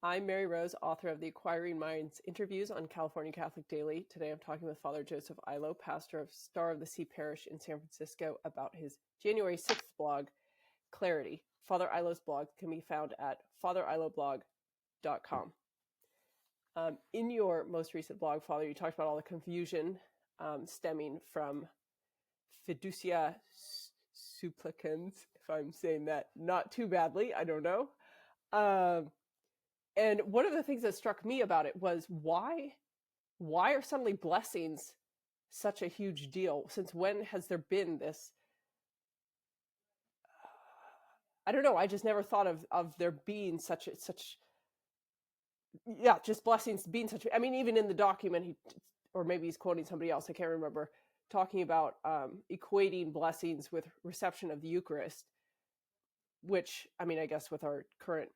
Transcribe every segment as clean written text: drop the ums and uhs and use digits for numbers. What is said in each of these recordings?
I'm Mary Rose, author of the Acquiring Minds interviews on California Catholic Daily. Today I'm talking with Father Joseph Illo, pastor of Star of the Sea Parish in San Francisco, about his January 6th blog, Clarity. Father Illo's blog can be found at fatherillblog.com. In your most recent blog, Father, you talked about all the confusion stemming from fiducia supplicans, if I'm saying that not too badly, I don't know. And one of the things that struck me about it was why are suddenly blessings such a huge deal? Since when has there been this? I don't know. I just never thought of there being such just blessings being such. I mean, even in the document, or maybe he's quoting somebody else, I can't remember, talking about equating blessings with reception of the Eucharist, which, I mean, I guess with our current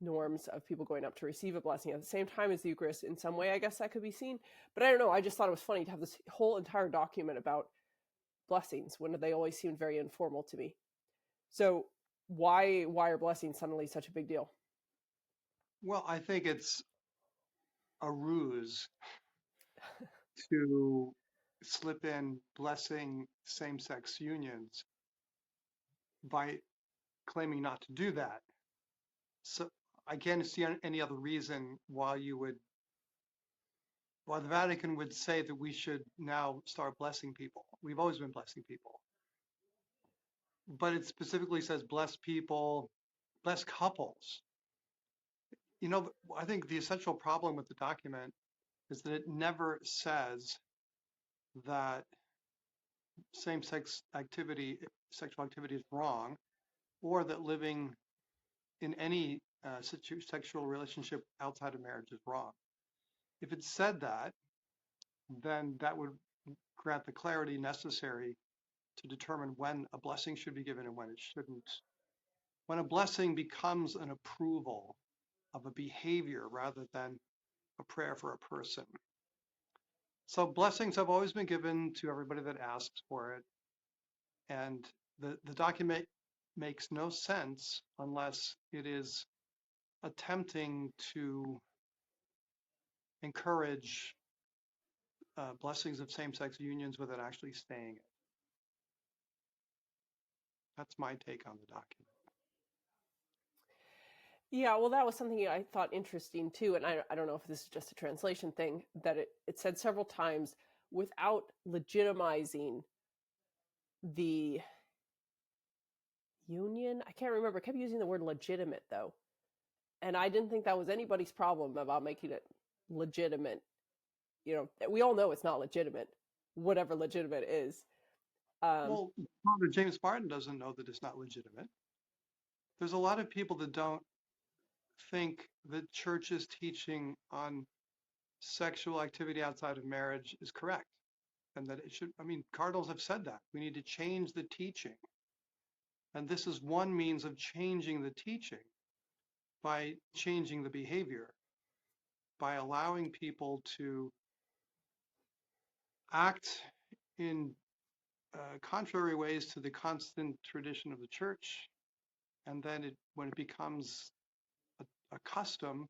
norms of people going up to receive a blessing at the same time as the Eucharist, in some way, I guess that could be seen. But I don't know. I just thought it was funny to have this whole entire document about blessings when they always seemed very informal to me. So why are blessings suddenly such a big deal? Well, I think it's a ruse to slip in blessing same-sex unions by claiming not to do that. So I can't see any other reason why the Vatican would say that we should now start blessing people. We've always been blessing people. But it specifically says bless people, bless couples. You know, I think the essential problem with the document is that it never says that same-sex activity, sexual activity is wrong, or that living in any sexual relationship outside of marriage is wrong. If it said that, then that would grant the clarity necessary to determine when a blessing should be given and when it shouldn't. When a blessing becomes an approval of a behavior rather than a prayer for a person. So blessings have always been given to everybody that asks for it. And the document makes no sense unless it is attempting to encourage blessings of same-sex unions without actually staying it. That's my take on the document. Yeah, well, that was something I thought interesting too. And I don't know if this is just a translation thing, that it said several times without legitimizing the union. I can't remember. I kept using the word legitimate though. And I didn't think that was anybody's problem about making it legitimate. You know, we all know it's not legitimate, whatever legitimate is. Well, Father James Martin doesn't know that it's not legitimate. There's a lot of people that don't think that church's teaching on sexual activity outside of marriage is correct. And that it should, I mean, cardinals have said that. We need to change the teaching. And this is one means of changing the teaching by changing the behavior, by allowing people to act in contrary ways to the constant tradition of the church. And then when it becomes a custom,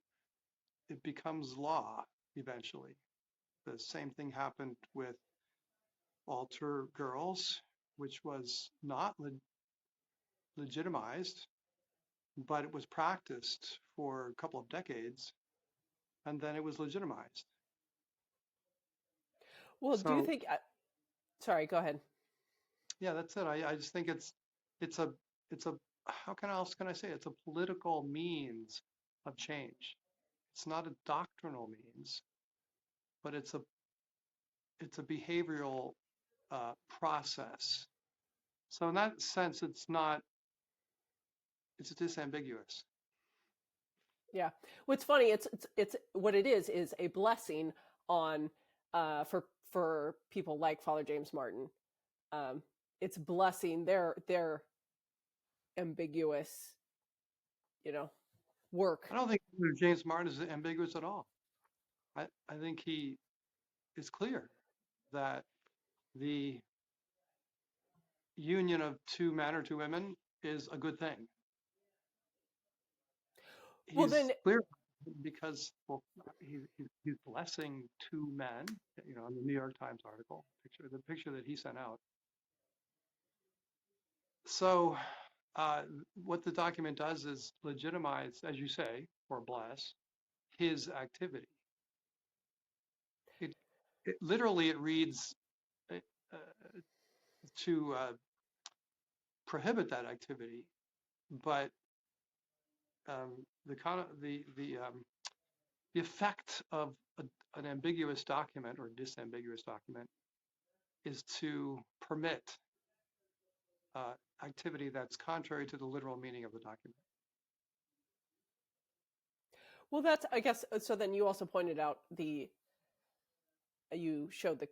it becomes law eventually. The same thing happened with altar girls, which was not legitimized, but it was practiced for a couple of decades, and then it was legitimized. Well, do you So think? Sorry, go ahead. yeah, that's it. I just think it's a how else can I say it? It's a political means of change. It's not a doctrinal means, but it's a behavioral process. So in that sense, it's disambiguous. Yeah. What's funny? It's what it is a blessing on for people like Father James Martin. Um, it's blessing their ambiguous, you know, work. I don't think James Martin is ambiguous at all. I think he is clear that the union of two men or two women is a good thing. Well, He's then clear. because, well, he's blessing two men, in the New York Times article, the picture that he sent out. So what the document does is legitimize, as you say, or bless his activity. It, literally it reads uh, to prohibit that activity, but the effect of an ambiguous document or disambiguous document is to permit activity that's contrary to the literal meaning of the document. Well, that's, I guess, so then you also pointed out you showed the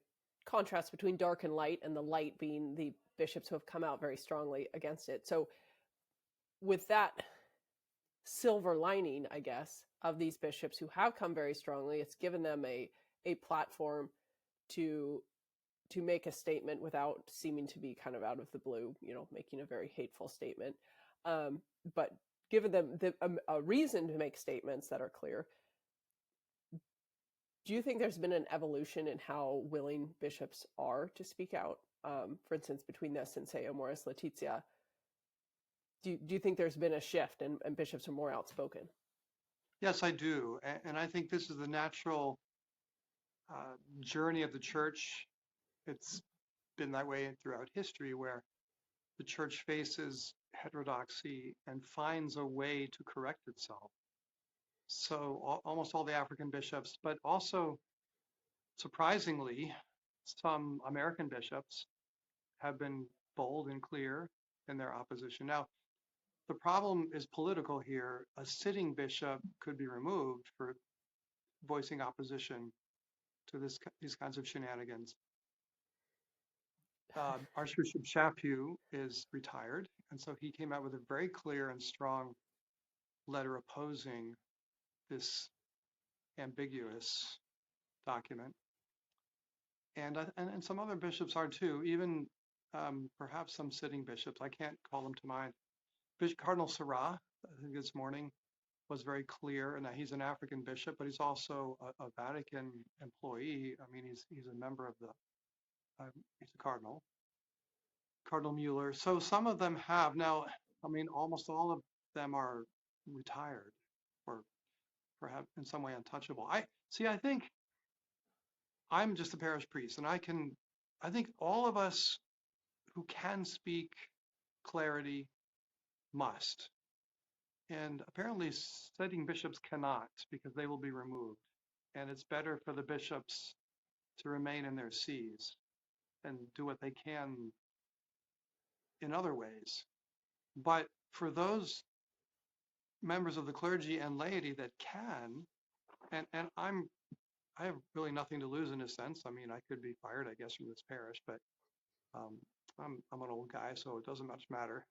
contrast between dark and light, and the light being the bishops who have come out very strongly against it. So with that silver lining, I guess, of these bishops who have come very strongly, it's given them a platform to make a statement without seeming to be kind of out of the blue, making a very hateful statement, but given them a reason to make statements that are clear. Do you think there's been an evolution in how willing bishops are to speak out? For instance, between this and, say, Amoris Laetitia, do you think there's been a shift and bishops are more outspoken? Yes, I do. And I think this is the natural journey of the church. It's been that way throughout history, where the church faces heterodoxy and finds a way to correct itself. So almost all the African bishops, but also surprisingly, some American bishops have been bold and clear in their opposition. Now, the problem is political here. A sitting bishop could be removed for voicing opposition to these kinds of shenanigans. Archbishop Chaput is retired, and so he came out with a very clear and strong letter opposing this ambiguous document. And some other bishops are too, even perhaps some sitting bishops. I can't call them to mind. Cardinal Sarah, I think this morning, was very clear, and that he's an African bishop, but he's also a Vatican employee. I mean, he's a member of he's a cardinal. Cardinal Mueller. So some of them have now. I mean, almost all of them are retired, or perhaps in some way untouchable. I think I'm just a parish priest, and I think all of us who can speak clarity must. And apparently sitting bishops cannot, because they will be removed. And it's better for the bishops to remain in their sees and do what they can in other ways. But for those members of the clergy and laity that can, and I have really nothing to lose in a sense. I mean, I could be fired, I guess, from this parish, but I'm an old guy, so it doesn't much matter.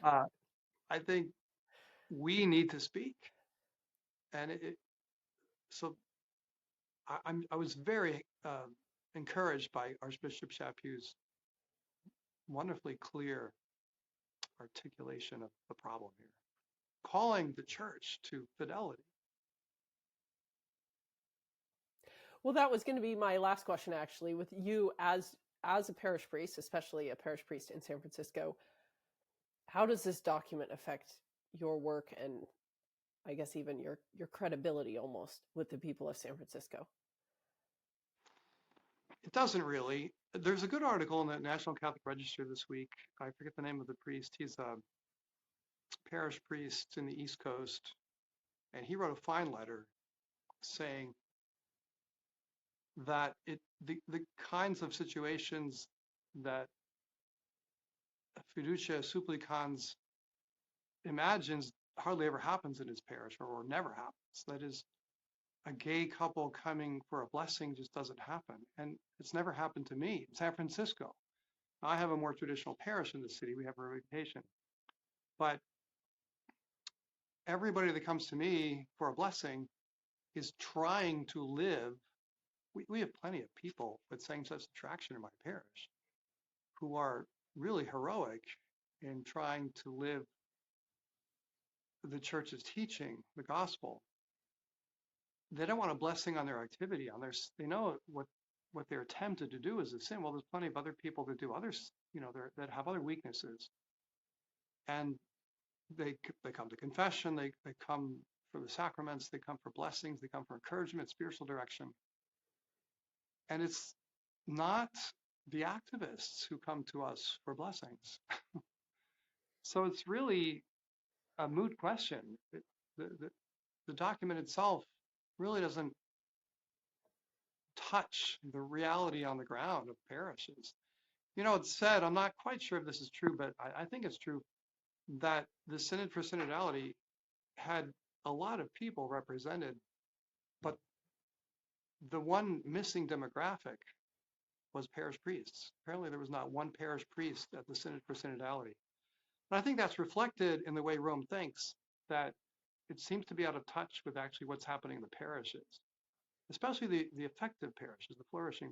I think we need to speak, and so I was very encouraged by Archbishop Chaput's wonderfully clear articulation of the problem here, calling the church to fidelity. Well, that was going to be my last question, actually, with you as a parish priest, especially a parish priest in San Francisco. How does this document affect your work and, I guess, even your credibility almost with the people of San Francisco? It doesn't really. There's a good article in the National Catholic Register this week. I forget the name of the priest. He's a parish priest in the East Coast, and he wrote a fine letter saying that the kinds of situations that fiducia supplicans imagines hardly ever happens in his parish, or never happens. That is, a gay couple coming for a blessing just doesn't happen. And it's never happened to me in San Francisco. I have a more traditional parish in the city. We have a reputation. But everybody that comes to me for a blessing is trying to live. We have plenty of people with same-sex attraction in my parish who are really heroic in trying to live the church's teaching, the gospel. they don't want a blessing on their activity, they know what they're tempted to do is a sin. Well, there's plenty of other people that do others, that have other weaknesses, and they come to confession, they come for the sacraments, they come for blessings, they come for encouragement, spiritual direction, and it's not the activists who come to us for blessings. So it's really a moot question. The document itself really doesn't touch the reality on the ground of parishes. It's said, I'm not quite sure if this is true, but I think it's true, that the Synod for Synodality had a lot of people represented, but the one missing demographic was parish priests. Apparently there was not one parish priest at the Synod for Synodality. And I think that's reflected in the way Rome thinks, that it seems to be out of touch with actually what's happening in the parishes, especially the effective parishes, the flourishing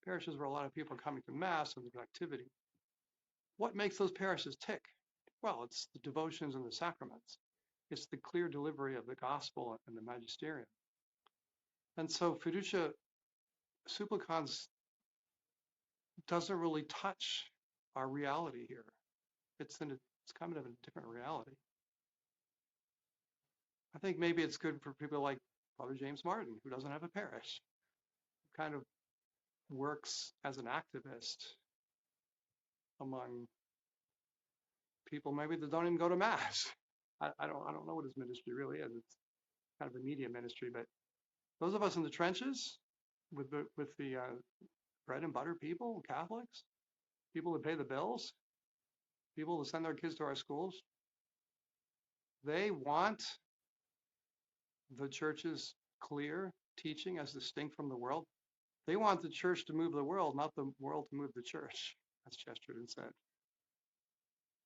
parishes where a lot of people are coming to Mass and there's activity. What makes those parishes tick? Well, it's the devotions and the sacraments. It's the clear delivery of the gospel and the magisterium. And so Fiducia Supplicans doesn't really touch our reality here. It's kind of a different reality. I think maybe it's good for people like Father James Martin, who doesn't have a parish, who kind of works as an activist among people maybe that don't even go to Mass. I don't know what his ministry really is. It's kind of a media ministry, but those of us in the trenches with the bread and butter people, Catholics, people that pay the bills, people that send their kids to our schools, they want the church's clear teaching as distinct from the world. They want the church to move the world, not the world to move the church, as Chesterton said.